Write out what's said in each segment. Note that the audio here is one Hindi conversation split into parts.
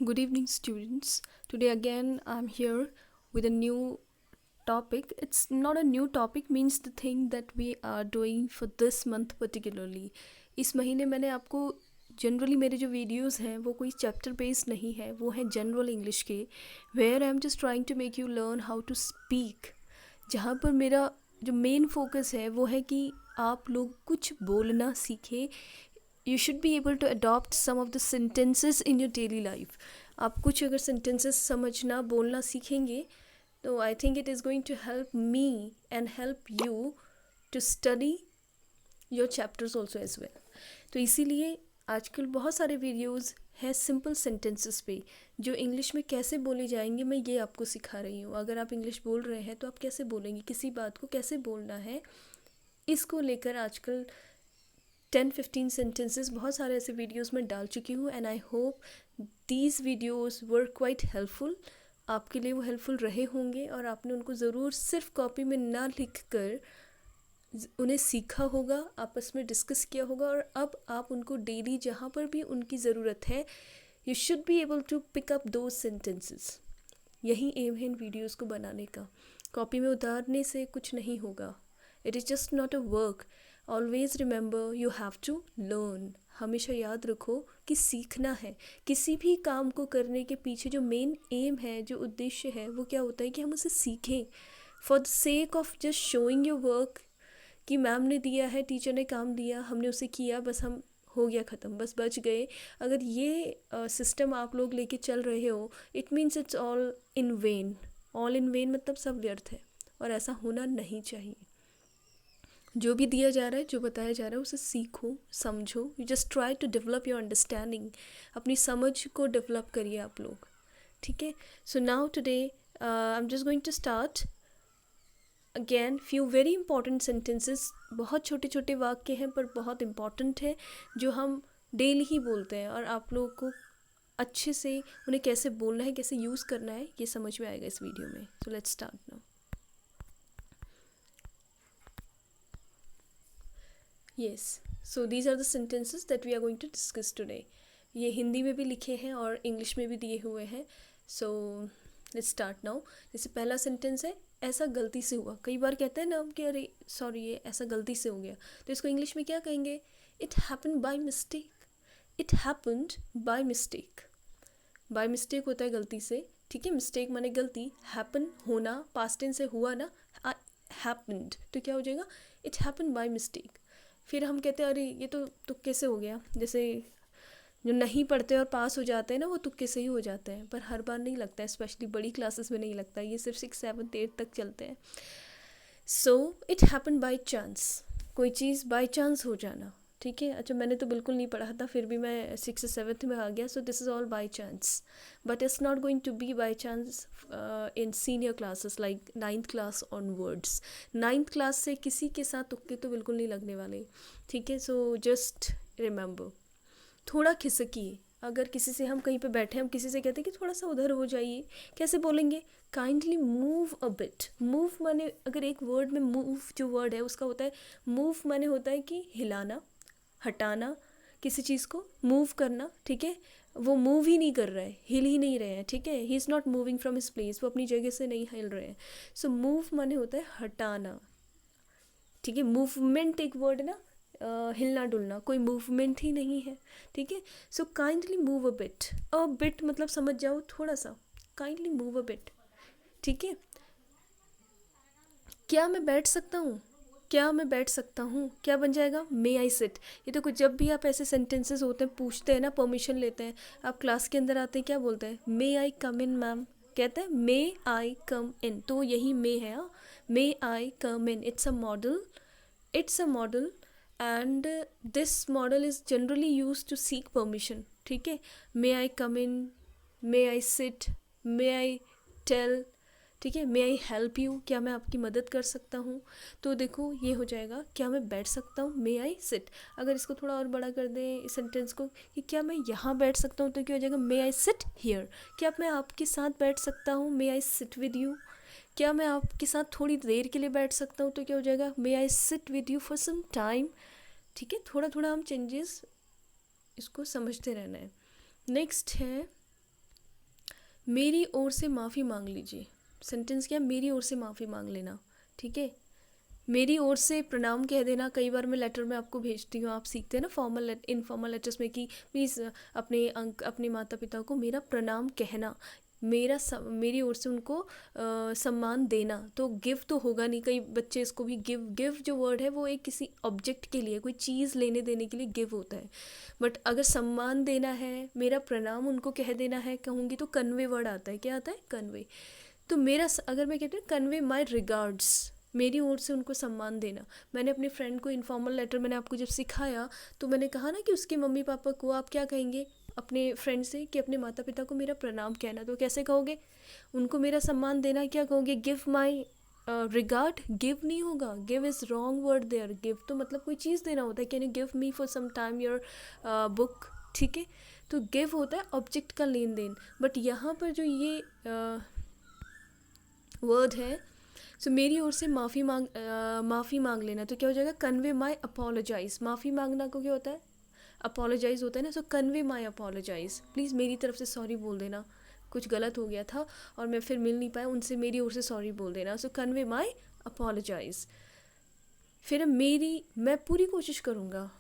Good evening, students. Today again, I'm here with a new topic. It's not a new topic, means the thing that we are doing for this month particularly. इस महीने मैंने आपको जनरली मेरे जो वीडियोस हैं वो कोई चैप्टर बेस्ड नहीं है, वो हैं जनरल इंग्लिश के, where I am just trying to make you learn how to speak. जहाँ पर मेरा जो मेन फोकस है वो है कि आप लोग कुछ बोलना सीखें. You should be able to adopt some of the sentences in your daily life. आप कुछ अगर सेंटेंसेस समझना बोलना सीखेंगे तो I think it is going to help me and help you to study your chapters also as well. तो इसीलिए आजकल बहुत सारे वीडियोज़ हैं सिंपल सेंटेंसेस पे जो इंग्लिश में कैसे बोले जाएंगे, मैं ये आपको सिखा रही हूँ. अगर आप इंग्लिश बोल रहे हैं तो आप कैसे बोलेंगे, किसी बात को कैसे बोलना है, इसको लेकर आजकल 10-15 सेंटेंसेस बहुत सारे ऐसे वीडियोस में डाल चुकी हूँ. And I hope these videos were quite helpful. आपके लिए वो हेल्पफुल रहे होंगे और आपने उनको ज़रूर सिर्फ कॉपी में ना लिख कर उन्हें सीखा होगा, आपस में डिस्कस किया होगा, और अब आप उनको डेली जहाँ पर भी उनकी ज़रूरत है you should be able to pick up those sentences. यही एम है इन वीडियोज़ को बनाने का. कॉपी में उतारने से कुछ नहीं होगा. It is just not a work. Always remember you have to learn. हमेशा याद रखो कि सीखना है. किसी भी काम को करने के पीछे जो मेन एम है, जो उद्देश्य है, वो क्या होता है कि हम उसे सीखें. For the sake of just showing your work, कि मैम ने दिया है, टीचर ने काम दिया, हमने उसे किया, बस हम हो गया ख़त्म, बस बच गए. अगर ये सिस्टम आप लोग लेके चल रहे हो, it means it's all in when. All in when मतलब सब व्यर्थ है, और ऐसा होना नहीं चाहिए. जो भी दिया जा रहा है, जो बताया जा रहा है, उसे सीखो, समझो. You just try to develop your understanding. अपनी समझ को डेवलप करिए आप लोग. ठीक है. So now today I am just going to start again few very important sentences. बहुत छोटे छोटे वाक्य हैं पर बहुत इंपॉर्टेंट है, जो हम डेली ही बोलते हैं, और आप लोगों को अच्छे से उन्हें कैसे बोलना है, कैसे यूज़ करना है, ये समझ में आएगा इस वीडियो में. So let's start now. Yes, so these are the sentences that we are going to discuss today. ये हिंदी में भी लिखे हैं और इंग्लिश में भी दिए हुए हैं. So let's start now. जैसे पहला सेंटेंस है, ऐसा गलती से हुआ. कई बार कहते हैं ना हम कि अरे सॉरी, ये ऐसा गलती से हो गया, तो इसको इंग्लिश में क्या कहेंगे? It happen by mistake. It happened by mistake. By mistake होता है गलती से. ठीक है. मिस्टेक माने गलती. हैपन होना, पास्ट टेंस से हुआ ना, हैपन्ड, तो क्या हो जाएगा? It happen by mistake. फिर हम कहते हैं अरे ये तो तुक्के से हो गया. जैसे जो नहीं पढ़ते और पास हो जाते हैं ना, वो तुक्के से ही हो जाते हैं, पर हर बार नहीं लगता है. स्पेशली बड़ी क्लासेस में नहीं लगता, ये सिर्फ 6, 7, 8 तक चलते हैं. So it happen by chance. कोई चीज़ बाय चांस हो जाना. ठीक है. अच्छा, मैंने तो बिल्कुल नहीं पढ़ा था, फिर भी मैं 6 या 7 में आ गया. So this is all by chance. But it's not going to be by chance in senior classes like 9th class onwards. 9th class से किसी के साथ तुक्के तो बिल्कुल नहीं लगने वाले. ठीक है. सो जस्ट रिमेंबर, थोड़ा खिसकिए. अगर किसी से हम कहीं पे बैठे हैं, हम किसी से कहते हैं कि थोड़ा सा उधर हो जाइए, कैसे बोलेंगे? Kindly move a bit. Move माने, अगर एक वर्ड में मूव जो वर्ड है उसका होता है, मूव माने होता है कि हिलाना, हटाना, किसी चीज़ को मूव करना. ठीक है. वो मूव ही नहीं कर रहा है, हिल ही नहीं रहे हैं. ठीक है. He is not moving from his place. वो अपनी जगह से नहीं हिल रहे हैं. सो मूव माने होता है हटाना. ठीक है. मूवमेंट एक वर्ड है ना, हिलना डुलना, कोई मूवमेंट ही नहीं है. ठीक है. So kindly move a bit. A bit मतलब समझ जाओ, थोड़ा सा. Kindly move a bit. ठीक है. क्या मैं बैठ सकता हूँ? क्या मैं बैठ सकता हूँ, क्या बन जाएगा? May I seat. ये तो कुछ, जब भी आप ऐसे सेंटेंसेस होते हैं, पूछते हैं ना, परमिशन लेते हैं, आप क्लास के अंदर आते हैं, क्या बोलते हैं? मे आई कम इन मैम. कहते हैं मे आई कम इन, तो यही मे है. May I come in. It's a model. It's a model and this model is generally use to seek permission. ठीक है. May I come in, may I sit, may I tell. ठीक है. मे आई हेल्प यू, क्या मैं आपकी मदद कर सकता हूँ? तो देखो ये हो जाएगा, क्या मैं बैठ सकता हूँ? मे आई सिट. अगर इसको थोड़ा और बड़ा कर दें इस सेंटेंस को, कि क्या मैं यहाँ बैठ सकता हूँ, तो क्या हो जाएगा? May I sit here. क्या मैं आपके साथ बैठ सकता हूँ? मे आई सिट विद यू. क्या मैं आपके साथ थोड़ी देर के लिए बैठ सकता हूँ, तो क्या हो जाएगा? May I sit with you for some time. ठीक है. थोड़ा थोड़ा हम चेंजेस इसको समझते रहना है. नेक्स्ट है मेरी ओर से माफ़ी मांग लीजिए। सेंटेंस क्या, मेरी ओर से माफ़ी मांग लेना, ठीक है। मेरी ओर से प्रणाम कह देना। कई बार मैं लेटर में आपको भेजती हूँ, आप सीखते हैं ना फॉर्मल इनफॉर्मल लेटर्स में कि प्लीज़ अपने माता पिता को मेरा प्रणाम कहना, मेरी ओर से उनको सम्मान देना। तो गिव तो होगा नहीं, कई बच्चे इसको भी गिव जो वर्ड है वो एक किसी ऑब्जेक्ट के लिए, कोई चीज़ लेने देने के लिए गिव होता है। बट अगर सम्मान देना है, मेरा प्रणाम उनको कह देना है कहूँगी, तो कन्वे वर्ड आता है। क्या आता है, कन्वे। तो अगर मैं कहती हूँ कन्वे माई रिगार्ड्स, मेरी ओर से उनको सम्मान देना। मैंने अपने फ्रेंड को इनफॉर्मल लेटर मैंने आपको जब सिखाया तो मैंने कहा ना कि उसके मम्मी पापा को आप क्या कहेंगे अपने फ्रेंड से, कि अपने माता पिता को मेरा प्रणाम कहना। तो कैसे कहोगे, उनको मेरा सम्मान देना क्या कहोगे, गिव माई रिगार्ड। गिव नहीं होगा, give is wrong word there. Give तो मतलब कोई चीज़ देना होता है, can you give me for some time your book, ठीक है। तो गिव होता है ऑब्जेक्ट का लेन देन। बट यहाँ पर जो ये वर्ड है, सो मेरी ओर से माफ़ी मांग लेना, तो क्या हो जाएगा, कन्वे माई अपोलोजाइज। माफ़ी मांगना को क्या होता है, अपोलोजाइज होता है ना। सो कन्वे माई अपोलोजाइज, प्लीज़ मेरी तरफ से सॉरी बोल देना, कुछ गलत हो गया था और मैं फिर मिल नहीं पाया उनसे, मेरी ओर से सॉरी बोल देना। सो कन्वे माई अपोलोजाइज। फिर मैं पूरी कोशिश करूँगा।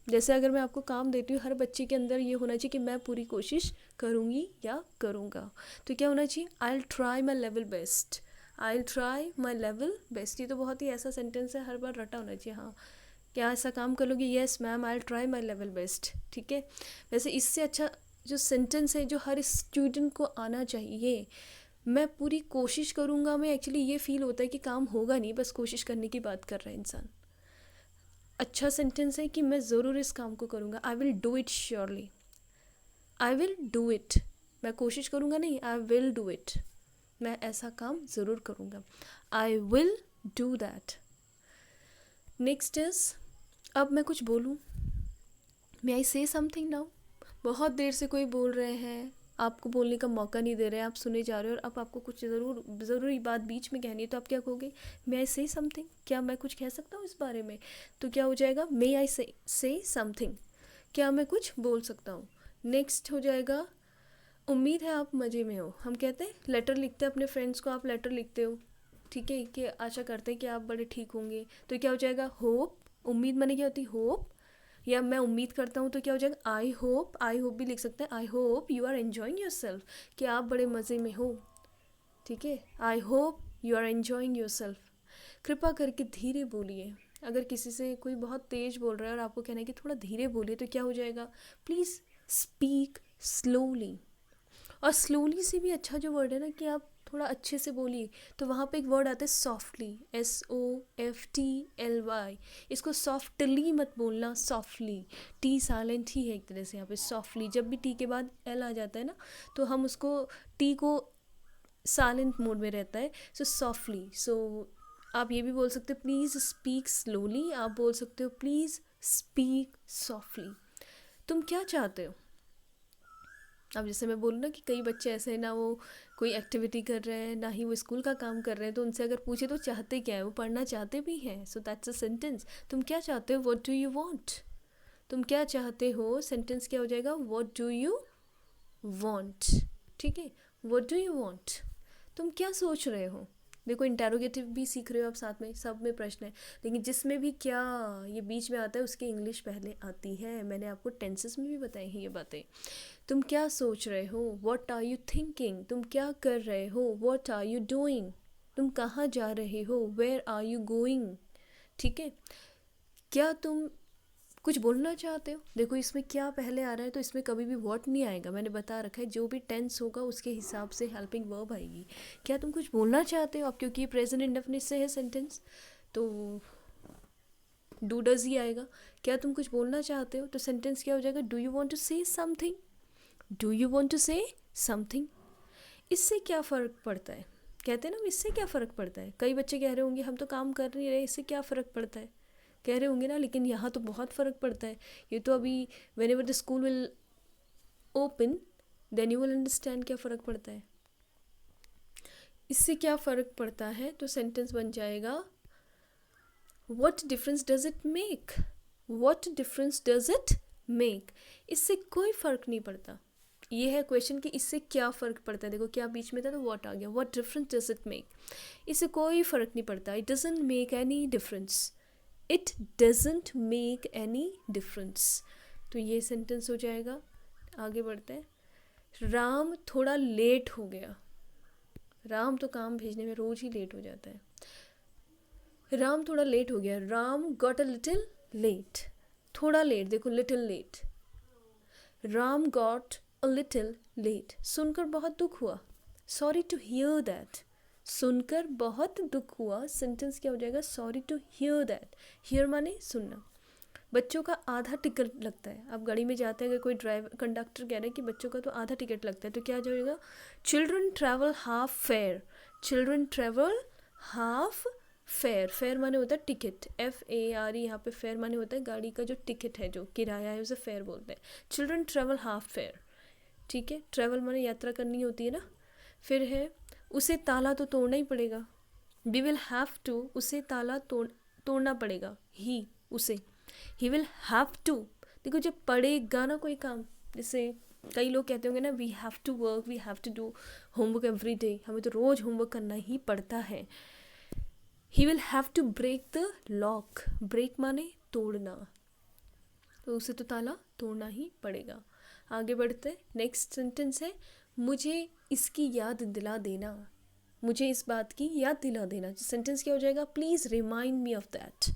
जैसे अगर मैं आपको काम देती हूँ, हर बच्चे के अंदर ये होना चाहिए कि मैं पूरी कोशिश करूँगी या करूँगा। तो क्या होना चाहिए, I will try my level best. I will try my level best. ये तो बहुत ही ऐसा सेंटेंस है, हर बार रटा होना चाहिए। हाँ, क्या ऐसा काम कर लोगे, yes ma'am I will try my level best, ठीक है। वैसे इससे अच्छा जो सेंटेंस है जो हर स्टूडेंट को आना चाहिए, मैं पूरी कोशिश करूँगा, में एक्चुअली ये फील होता है कि काम होगा नहीं, बस कोशिश करने की बात कर रहा है इंसान। अच्छा सेंटेंस है कि मैं ज़रूर इस काम को करूँगा, I will do it surely. I will do it, मैं कोशिश करूँगा नहीं, आई विल डू इट, मैं ऐसा काम ज़रूर करूँगा। I will do that. Next is, अब मैं कुछ बोलूँ, मे आई से समथिंग नाउ। बहुत देर से कोई बोल रहे हैं, आपको बोलने का मौका नहीं दे रहे हैं, आप सुने जा रहे हो, और अब आपको कुछ ज़रूरी बात बीच में कहनी है, तो आप क्या कहोगे, मे आई से समथिंग, क्या मैं कुछ कह सकता हूँ इस बारे में। तो क्या हो जाएगा, मे आई से समथिंग, क्या मैं कुछ बोल सकता हूँ। नेक्स्ट हो जाएगा, उम्मीद है आप मज़े में हो। हम कहते हैं लेटर लिखते हैं अपने फ्रेंड्स को, आप लेटर लिखते हो, ठीक है, कि आशा करते हैं कि आप बड़े ठीक होंगे। तो क्या हो जाएगा, होप। उम्मीद माने क्या होती है, होप। या मैं उम्मीद करता हूँ, तो क्या हो जाएगा, आई होप। आई होप भी लिख सकते हैं, I hope you are enjoying yourself, कि आप बड़े मज़े में हो, ठीक है। I hope you are enjoying yourself. कृपा करके धीरे बोलिए। अगर किसी से कोई बहुत तेज़ बोल रहा है और आपको कहना है कि थोड़ा धीरे बोलिए, तो क्या हो जाएगा, प्लीज़ स्पीक स्लोली। और स्लोली से भी अच्छा जो वर्ड है ना, कि आप थोड़ा अच्छे से बोलिए, तो वहाँ पे एक वर्ड आता है सॉफ्टली, SOFTLY। इसको सॉफ्टली मत बोलना, सॉफ्टली। टी साइलेंट ही है एक तरह से यहाँ पे, सॉफ्टली। जब भी टी के बाद एल आ जाता है ना, तो हम उसको, टी को साइलेंट मोड में रहता है, सो सॉफ्टली। सो आप ये भी बोल सकते हो, प्लीज़ स्पीक स्लोली। आप बोल सकते हो, प्लीज़ स्पीक सॉफ्टली। तुम क्या चाहते हो। अब जैसे मैं बोलूँ ना कि कई बच्चे ऐसे हैं ना, वो कोई एक्टिविटी कर रहे हैं, ना ही वो स्कूल का काम कर रहे हैं, तो उनसे अगर पूछे तो चाहते क्या है, वो पढ़ना चाहते भी हैं। सो दैट्स अ सेंटेंस, तुम क्या चाहते हो, व्हाट डू यू वांट। तुम क्या चाहते हो, सेंटेंस क्या हो जाएगा, व्हाट डू यू वांट, ठीक है। व्हाट डू यू वांट, तुम क्या सोच रहे हो। देखो इंटेरोगेटिव भी सीख रहे हो आप साथ में, सब में प्रश्न है, लेकिन जिसमें भी क्या ये बीच में आता है उसकी इंग्लिश पहले आती है। मैंने आपको टेंसेस में भी बताई हैं ये बातें। तुम क्या सोच रहे हो, वॉट आर यू थिंकिंग। तुम क्या कर रहे हो, वॉट आर यू डूइंग। तुम कहाँ जा रहे हो, वेयर आर यू गोइंग, ठीक है। क्या तुम कुछ बोलना चाहते हो। देखो इसमें क्या पहले आ रहा है, तो इसमें कभी भी वॉट नहीं आएगा, मैंने बता रखा है। जो भी टेंस होगा उसके हिसाब से हेल्पिंग वर्ब आएगी। क्या तुम कुछ बोलना चाहते हो, अब क्योंकि ये प्रेजेंट इंडेफिनिट से है सेंटेंस, तो डू डज ही आएगा। क्या तुम कुछ बोलना चाहते हो, तो सेंटेंस क्या हो जाएगा, do you want to say something. Do you want to say something. इससे क्या फ़र्क पड़ता है, कहते हैं ना, इससे क्या फ़र्क पड़ता है। कई बच्चे कह रहे होंगे हम तो काम कर नहीं रहे, इससे क्या फ़र्क पड़ता है, कह रहे होंगे ना, लेकिन यहाँ तो बहुत फ़र्क पड़ता है। ये तो अभी whenever the school will open then you will understand क्या फ़र्क पड़ता है। इससे क्या फ़र्क पड़ता है, तो सेंटेंस बन जाएगा, what difference does it make. What difference does it make, इससे कोई फ़र्क नहीं पड़ता, ये है क्वेश्चन कि इससे क्या फ़र्क पड़ता है। देखो क्या बीच में था तो व्हाट आ गया, what difference does it make. इससे कोई फ़र्क नहीं पड़ता, it doesn't make any difference, it doesn't make any difference. तो ये सेंटेंस हो जाएगा। आगे बढ़ते हैं। राम थोड़ा लेट हो गया। राम तो काम भेजने में रोज़ ही लेट हो जाता है। राम थोड़ा लेट हो गया, Ram got a little late. थोड़ा लेट, देखो little late, Ram got a little late. सुनकर बहुत दुख हुआ, सॉरी टू हियर दैट। सुनकर बहुत दुख हुआ, सेंटेंस क्या हो जाएगा, sorry to hear that. Hear माने सुनना। बच्चों का आधा टिकट लगता है। आप गाड़ी में जाते हैं, अगर कोई ड्राइवर कंडक्टर कह रहे हैं कि बच्चों का तो आधा टिकट लगता है, तो क्या जाएगा, children travel half fair. Children travel half fair. Fair माने होता है टिकट, FARE। यहाँ पे फेयर माने होता है गाड़ी का जो टिकट है, जो किराया है, उसे फेयर बोलते हैं। चिल्ड्रन ट्रैवल हाफ फेयर, ठीक है। ट्रैवल माने यात्रा करनी होती है ना। फिर है, उसे ताला तो तोड़ना ही पड़ेगा। वी विल हैव टू, उसे ताला तोड़ना पड़ेगा। ही, उसे, ही विल हैव टू। देखो जब पड़ेगा ना कोई काम, जैसे कई लोग कहते होंगे ना, we have to work, we have to do homework every day, हमें तो रोज़ होमवर्क करना ही पड़ता है। He will have to break the lock. Break माने तोड़ना, तो उसे तो ताला तोड़ना ही पड़ेगा। आगे बढ़ते, नेक्स्ट सेंटेंस है, मुझे इसकी याद दिला देना। मुझे इस बात की याद दिला देना। सेंटेंस क्या हो जाएगा, please remind me of that.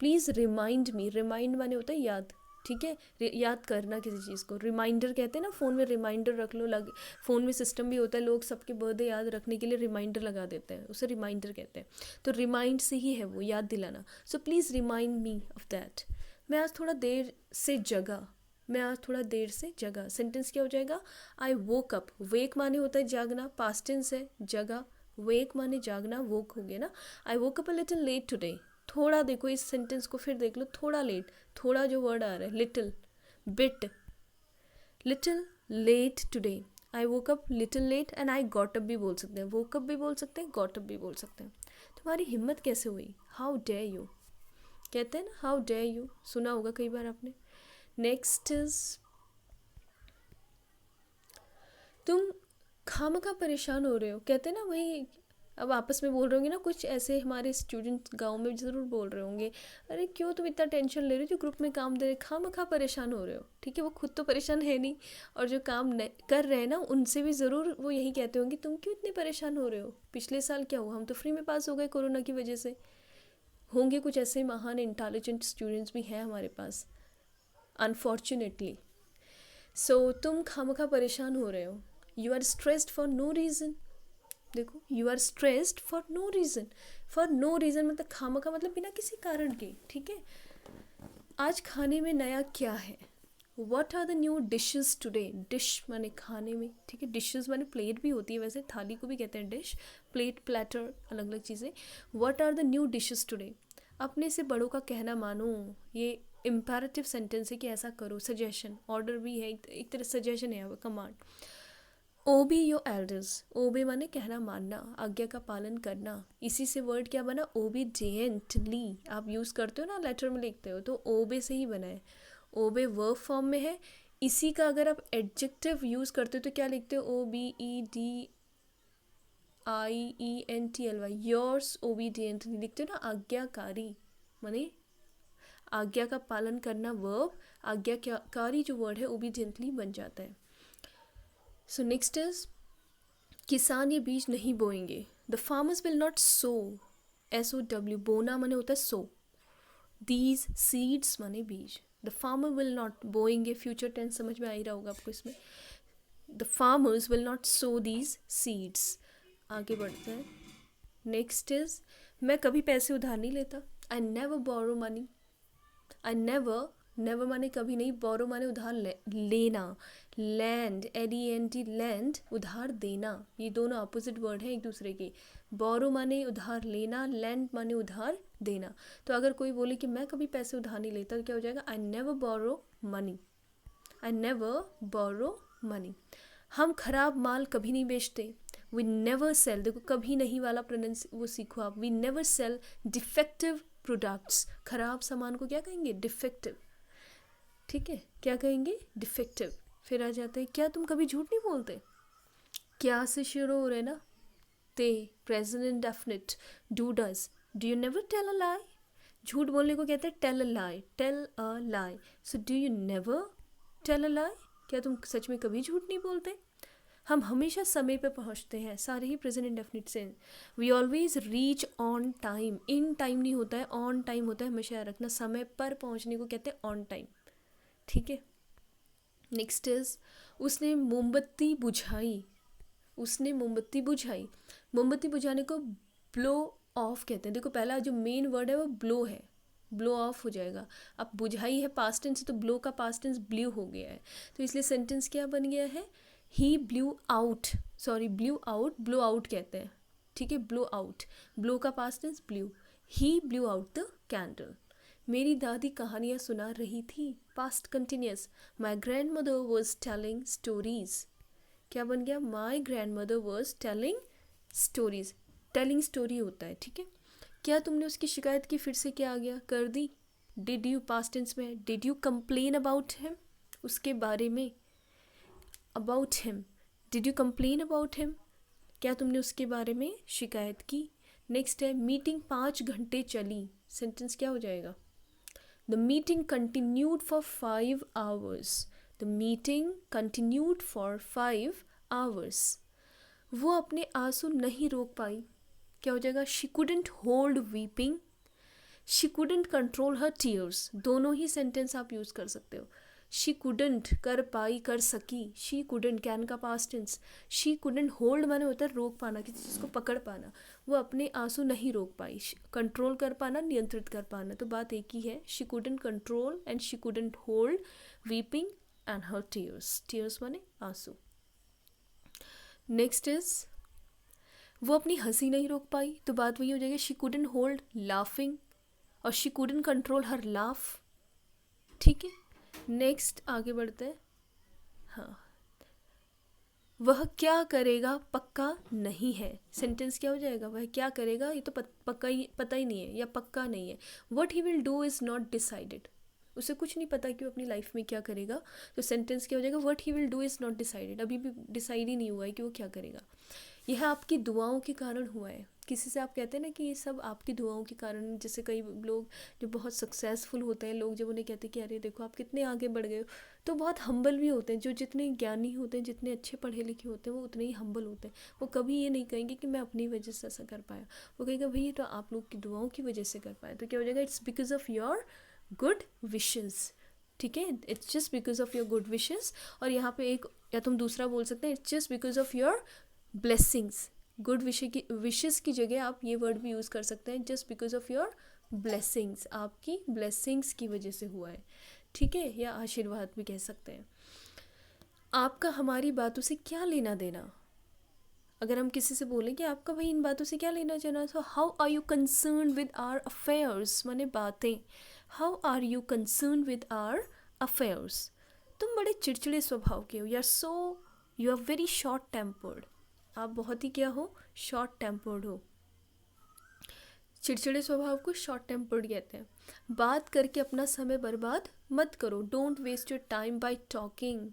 Please remind me. Remind माने होता है याद, ठीक है, याद करना किसी चीज़ को। रिमाइंडर कहते हैं ना, फ़ोन में रिमाइंडर रख लो, लग फ़ोन में सिस्टम भी होता है, लोग सबके बर्थडे याद रखने के लिए रिमाइंडर लगा देते हैं, उसे रिमाइंडर कहते हैं। तो रिमाइंड से ही है वो, याद दिलाना। So please remind me of that. मैं आज थोड़ा देर से जगा। मैं आज थोड़ा देर से जगा। सेंटेंस क्या हो जाएगा, आई वोक अप। वेक माने होता है जागना, पास्ट टेंस है, जगा। वेक माने जागना, वोक हो गया ना। I woke up a little late today. थोड़ा, देखो इस सेंटेंस को फिर देख लो, थोड़ा लेट, थोड़ा जो वर्ड आ रहा है, little, bit, little late today. I woke up little late and I got up भी बोल सकते हैं, वोक अप भी बोल सकते हैं, गॉट अप भी बोल सकते हैं। तुम्हारी हिम्मत कैसे हुई, हाउ डेयर यू, कहते हैं ना, हाउ डेयर यू, सुना होगा कई बार आपने। नेक्स्ट इज, तुम खामखा परेशान हो रहे हो। कहते हैं ना, वही अब आपस में बोल रहे होंगे ना, कुछ ऐसे हमारे स्टूडेंट गांव में ज़रूर बोल रहे होंगे, अरे क्यों तुम इतना टेंशन ले रहे हो, जो ग्रुप में काम दे रहे, खामखा परेशान हो रहे हो। ठीक है, वो खुद तो परेशान है नहीं, और जो काम कर रहे हैं ना, उनसे भी ज़रूर वो यही कहते होंगे, तुम क्यों इतने परेशान हो रहे हो, पिछले साल क्या हुआ, हम तो फ्री में पास हो गए कोरोना की वजह से। होंगे कुछ ऐसे महान इंटेलिजेंट स्टूडेंट्स भी हैं हमारे पास, अनफॉर्चुनेटली। सो तुम खामखा परेशान हो रहे हो, you are stressed for no reason. देखो, you are stressed for no reason. For no reason मतलब खामखा, मतलब बिना किसी कारण के। ठीक है, आज खाने में नया क्या है, what are the new dishes today. Dish माने खाने में, ठीक है, डिशेज माने प्लेट भी होती है, वैसे थाली को भी कहते हैं डिश, प्लेट, प्लेटर, अलग अलग चीज़ें। What are the new dishes today. अपने से बड़ों का कहना मानो। ये इम्पेरेटिव सेंटेंस है कि ऐसा करो, सजेशन, ऑर्डर भी है, एक तरह सजेशन है, कमांड। OB your elders. ओबे माने कहना मानना, आज्ञा का पालन करना। इसी से वर्ड क्या बना, ओबीडिएंटली। आप यूज़ करते हो ना, लेटर में लिखते हो, तो ओबे से ही बना है। ओबे वर्ब फॉर्म में है। इसी का अगर आप एडजेक्टिव यूज़ करते हो तो क्या लिखते हो, OBEDIENTLY, योर्स ओबीडिएंटली लिखते हो ना, आज्ञाकारी माने आज्ञा का पालन करना वर्ब, आज्ञाकारी जो वर्ड है ओबीडिएंटली बन जाता है। सो नेक्स्ट इज, किसान ये बीज नहीं बोएंगे। The farmers will not sow, SOW, बोना माने होता है सो, दीज सीड्स माने बीज। द फार्मर विल नॉट, बोएंगे फ्यूचर टेंस समझ में आ ही रहा होगा आपको इसमें। The farmers will not sow these seeds. आगे बढ़ते हैं, नेक्स्ट इज, मैं कभी पैसे उधार नहीं लेता। I never borrow money. I never, never माने कभी नहीं, बोरो माने उधार लेना, लैंड, LEND, लैंड, उधार देना। ये दोनों अपोजिट वर्ड हैं एक दूसरे के। बोरो माने उधार लेना, लैंड माने उधार देना। तो अगर कोई बोले कि मैं कभी पैसे उधार नहीं लेता, तो क्या हो जाएगा, I never borrow money. I never borrow money. हम खराब माल कभी नहीं बेचते। वी नेवर सेल, देखो कभी नहीं वाला प्रोनाउंस वो सीखो आप। We never sell defective products. खराब सामान को क्या कहेंगे, डिफेक्टिव। ठीक है, क्या कहेंगे, डिफेक्टिव। फिर आ जाते हैं, क्या तुम कभी झूठ नहीं बोलते? क्या से शुरू हो रहे ना, ते, present indefinite, do does, do you never tell a lie? झूठ बोलने को कहते हैं tell a lie, tell a lie. So do you never tell a lie? क्या तुम सच में कभी झूठ नहीं बोलते? हम हमेशा समय पे पहुंचते हैं, सारे ही प्रेजेंट इंडेफिनिट से। We always reach on time, in time नहीं होता है, ऑन टाइम होता है, हमेशा याद रखना, समय पर पहुंचने को कहते हैं ऑन टाइम। ठीक है, नेक्स्ट इज, उसने मोमबत्ती बुझाई, उसने मोमबत्ती बुझाई। मोमबत्ती बुझाने को ब्लो ऑफ कहते हैं। देखो पहला जो मेन वर्ड है वो ब्लो है, ब्लो ऑफ हो जाएगा। अब बुझाई है पास्ट टेंस, तो ब्लो का पास्ट टेंस ब्ल्यू हो गया है, तो इसलिए सेंटेंस क्या बन गया है, he blew out, sorry blew out, blow out कहते हैं। ठीक है, ब्लो आउट, ब्लो का past tense blew, he blew out the candle. मेरी दादी कहानियाँ सुना रही थी, past continuous, my grandmother was telling stories. क्या बन गया, my grandmother was telling stories, telling story होता है। ठीक है, क्या तुमने उसकी शिकायत की, फिर से क्या आ गया, कर दी। डिड यू, पास्ट टेंस में, did you complain about him, उसके बारे में, about him, did you complain about him, क्या तुमने उसके बारे में शिकायत की। नेक्स्ट है, मीटिंग 5 घंटे चली, सेंटेंस क्या हो जाएगा, the meeting continued for 5 hours, the meeting continued for 5 hours। वो अपने आंसू नहीं रोक पाई, क्या हो जाएगा, she couldn't hold weeping, she couldn't control her tears. दोनों ही सेंटेंस आप यूज़ कर सकते हो। शी कुडंट, कर पाई, कर सकी, शी कुडंट कैन का past tense, she couldn't hold माने होता है रोक पाना, किसी चीज़ को पकड़ पाना, वो अपने आंसू नहीं रोक पाई। कंट्रोल कर पाना, नियंत्रित कर पाना, तो बात एक ही है, she couldn't control and she couldn't hold weeping and her tears, tears माने आंसू। नेक्स्ट इज, वो अपनी हंसी नहीं रोक पाई, तो बात वही हो जाएगी, शी कुडंट होल्ड लाफिंग और she couldn't control her laugh. ठीक है, नेक्स्ट आगे बढ़ते हैं। हाँ, वह क्या करेगा पक्का नहीं है, सेंटेंस क्या हो जाएगा, वह क्या करेगा ये तो पक्का ही, पता ही नहीं है या पक्का नहीं है। What he will do is not decided, उसे कुछ नहीं पता कि वो अपनी लाइफ में क्या करेगा, तो सेंटेंस क्या हो जाएगा, what he will do is not decided, अभी भी डिसाइड ही नहीं हुआ है कि वो क्या करेगा। यह आपकी दुआओं के कारण हुआ है। किसी से आप कहते हैं ना कि ये सब आपकी दुआओं के कारण, जैसे कई लोग जो बहुत सक्सेसफुल होते हैं, लोग जब उन्हें कहते हैं कि अरे देखो आप कितने आगे बढ़ गए हो, तो बहुत हम्बल भी होते हैं। जो जितने ज्ञानी होते हैं, जितने अच्छे पढ़े लिखे होते हैं, वो उतने ही हम्बल होते हैं। वो कभी ये नहीं कहेंगे कि मैं अपनी वजह से ऐसा कर पाया, वो कहेगा भाई ये तो आप लोग की दुआओं की वजह से कर पाया। तो क्या हो जाएगा, it's because of your good wishes. ठीक है, it's just because of your good wishes. और यहाँ पे एक, या तुम दूसरा बोल सकते हैं, it's just because of your blessings. Good wishes की जगह आप ये वर्ड भी यूज़ कर सकते हैं, just because of your blessings, आपकी ब्लेसिंग्स की वजह से हुआ है। ठीक है, या आशीर्वाद भी कह सकते हैं। आपका हमारी बातों से क्या लेना देना, अगर हम किसी से बोलें कि आपका भाई इन बातों से क्या लेना देना, तो how are you concern with our affairs, माने बातें, how are you concern with our affairs. तुम बड़े चिड़चिड़े स्वभाव के हो, you are very short tempered, आप बहुत ही क्या हो, शॉर्ट टेम्पर्ड हो। चिड़चिड़े स्वभाव को शॉर्ट टेम्पर्ड कहते हैं। बात करके अपना समय बर्बाद मत करो, don't waste your time by talking.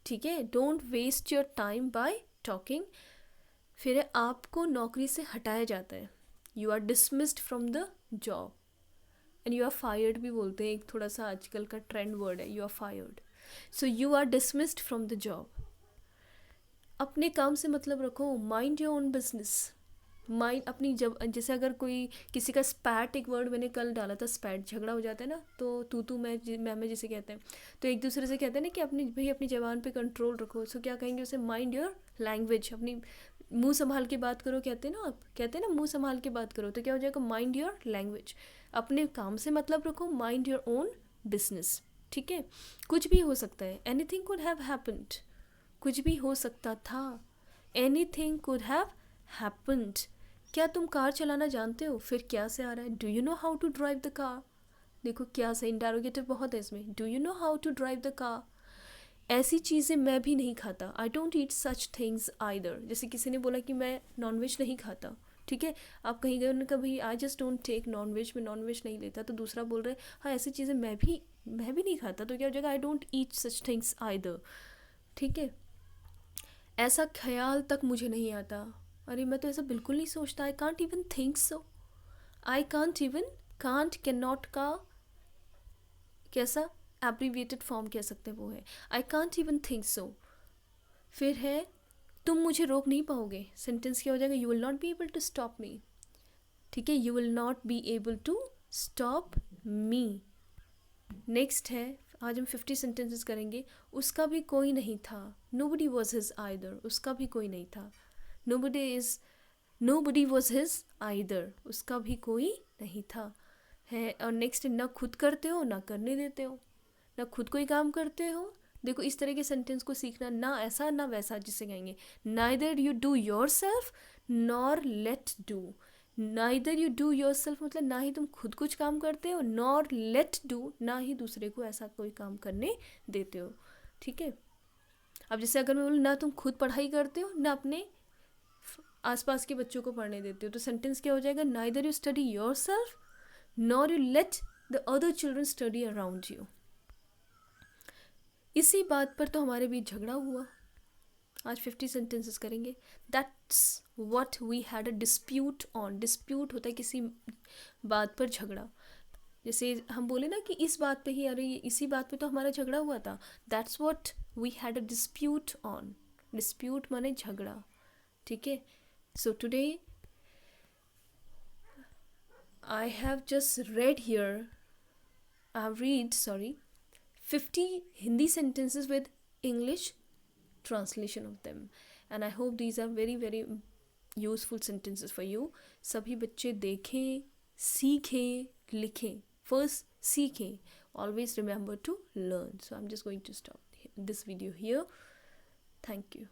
ठीक है, don't waste your time by talking. फिर आपको नौकरी से हटाया जाता है, you are dismissed from the job, and you are fired भी बोलते हैं, एक थोड़ा सा आजकल का ट्रेंड वर्ड है, you are fired. So you are dismissed from the job. अपने काम से मतलब रखो, mind your own business. Mind अपनी, जब जैसे अगर कोई किसी का स्पैट, एक वर्ड मैंने कल डाला था, स्पैट, झगड़ा हो जाता है ना, तो तू मैं जिसे कहते हैं, तो एक दूसरे से कहते हैं ना कि अपनी भाई अपनी ज़बान पे कंट्रोल रखो। सो क्या कहेंगे उसे, माइंड योर लैंग्वेज, अपनी मुंह संभाल के बात करो, कहते हैं ना, आप कहते हैं ना मुंह संभाल के बात करो, तो क्या हो जाएगा, माइंड योर लैंग्वेज। अपने काम से मतलब रखो, माइंड योर ओन बिजनेस। ठीक है, कुछ भी हो सकता है, एनीथिंग कुड हैव हैपेंड, कुछ भी हो सकता था, एनीथिंग कुड हैव हैपेंड। क्या तुम कार चलाना जानते हो, फिर क्या से आ रहा है, do you know how to drive the car. देखो क्या से इंटरोगेटिव बहुत है इसमें, do you know how to drive the car. ऐसी चीज़ें मैं भी नहीं खाता, I don't eat such things either. जैसे किसी ने बोला कि मैं नॉनवेज नहीं खाता, ठीक है, आप कहीं गए, उन्होंने कहा भाई I just don't take nonveg, मैं नॉनवेज नहीं लेता, तो दूसरा बोल रहा है हाँ ऐसी चीज़ें मैं भी मैं भी नहीं खाता, तो क्या हो जाएगा, आई don't eat such things either. ठीक है, ऐसा ख्याल तक मुझे नहीं आता, अरे मैं तो ऐसा बिल्कुल नहीं सोचता, I can't even think so. I can't even, can't can not का कैसा एब्रीविएटेड फॉर्म कह सकते हैं वो है I can't even think so. फिर है तुम मुझे रोक नहीं पाओगे, सेंटेंस क्या हो जाएगा, you will not be able to stop me. ठीक है, you will not be able to stop me. Next है, आज हम 50 सेंटेंसेस करेंगे। उसका भी कोई नहीं था, nobody was his either, उसका भी कोई नहीं था। nobody was his either, उसका भी कोई नहीं था है। और नेक्स्ट है, ना खुद करते हो ना करने देते हो, ना खुद कोई काम करते हो। देखो इस तरह के सेंटेंस को सीखना, ना ऐसा ना वैसा, जिसे कहेंगे neither you do your self nor let do. Neither you do your self मतलब ना ही तुम खुद कुछ काम करते हो, नॉर लेट डू ना ही दूसरे को ऐसा कोई काम करने देते हो। ठीक है, अब जैसे अगर मैं बोलूँ ना तुम खुद पढ़ाई करते हो ना अपने आसपास के बच्चों को पढ़ने देते हो, तो सेंटेंस क्या हो जाएगा, neither you study your self nor you let the other children study around you. इसी बात पर तो हमारे बीच झगड़ा हुआ। आज 50 सेंटेंसेस करेंगे। That's what we had a dispute on. Dispute होता है किसी बात पर झगड़ा। जैसे हम बोले ना कि इस बात पे ही, अरे ये इसी बात पे तो हमारा झगड़ा हुआ था। That's what we had a dispute on. Dispute माने झगड़ा। ठीक है, so today I have just read here, I have read 50 Hindi sentences with English translation of them, and I hope these are very very useful sentences for you. सभी बच्चे देखें, सीखें, लिखें। First सीखें, always remember to learn. So I'm just going to stop this video here. Thank you.